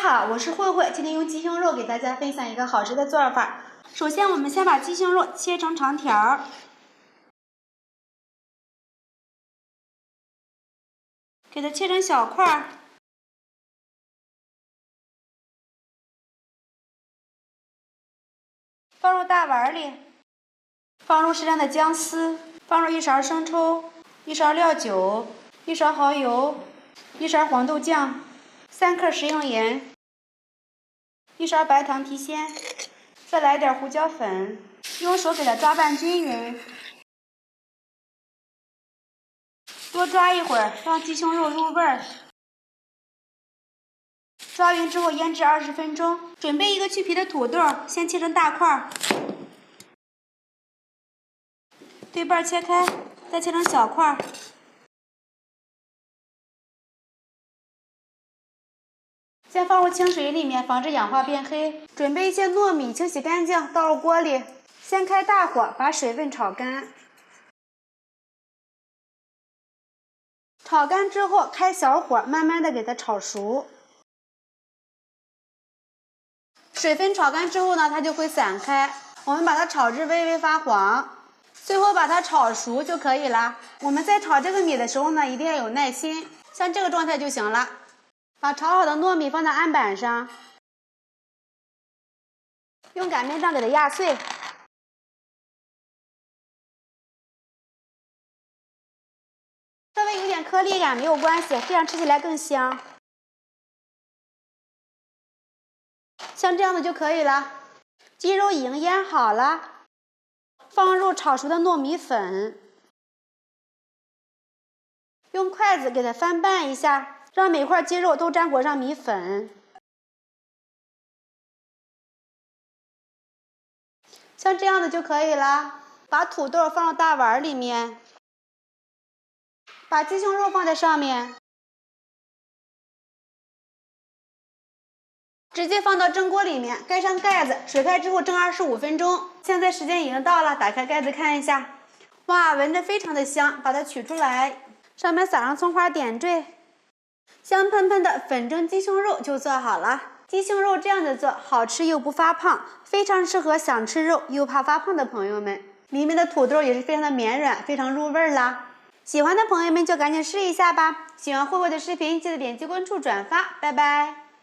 好，我是慧慧，今天用鸡胸肉给大家分享一个好吃的做法。首先，我们先把鸡胸肉切成长条，给它切成小块，放入大碗里，放入适量的姜丝，放入1勺生抽、1勺料酒、1勺蚝油、1勺黄豆酱、3克食用盐、1勺白糖提鲜，再来点胡椒粉，用手给它抓拌均匀，多抓一会儿，让鸡胸肉入味儿。抓匀之后腌制20分钟。准备一个去皮的土豆，先切成大块，对半切开，再切成小块。先放入清水里面，防止氧化变黑。准备一些糯米，清洗干净，倒入锅里，先开大火，把水分炒干。炒干之后，开小火，慢慢的给它炒熟。水分炒干之后呢，它就会散开。我们把它炒至微微发黄，最后把它炒熟就可以了。我们在炒这个米的时候呢，一定要有耐心，像这个状态就行了。把炒好的糯米放在案板上，用擀面杖给它压碎。稍微有点颗粒感没有关系，这样吃起来更香。像这样的就可以了。鸡肉已经腌好了，放入炒熟的糯米粉，用筷子给它翻拌一下，让每块鸡肉都沾裹上米粉。像这样的就可以了。把土豆放到大碗里面，把鸡胸肉放在上面，直接放到蒸锅里面，盖上盖子，水开之后蒸25分钟。现在时间已经到了，打开盖子看一下，哇，闻着非常的香。把它取出来，上面撒上葱花点缀，香喷喷的粉蒸鸡胸肉就做好了。鸡胸肉这样子做，好吃又不发胖，非常适合想吃肉又怕发胖的朋友们。里面的土豆也是非常的绵软，非常入味啦。喜欢的朋友们就赶紧试一下吧。喜欢慧慧的视频，记得点击关注、转发，拜拜。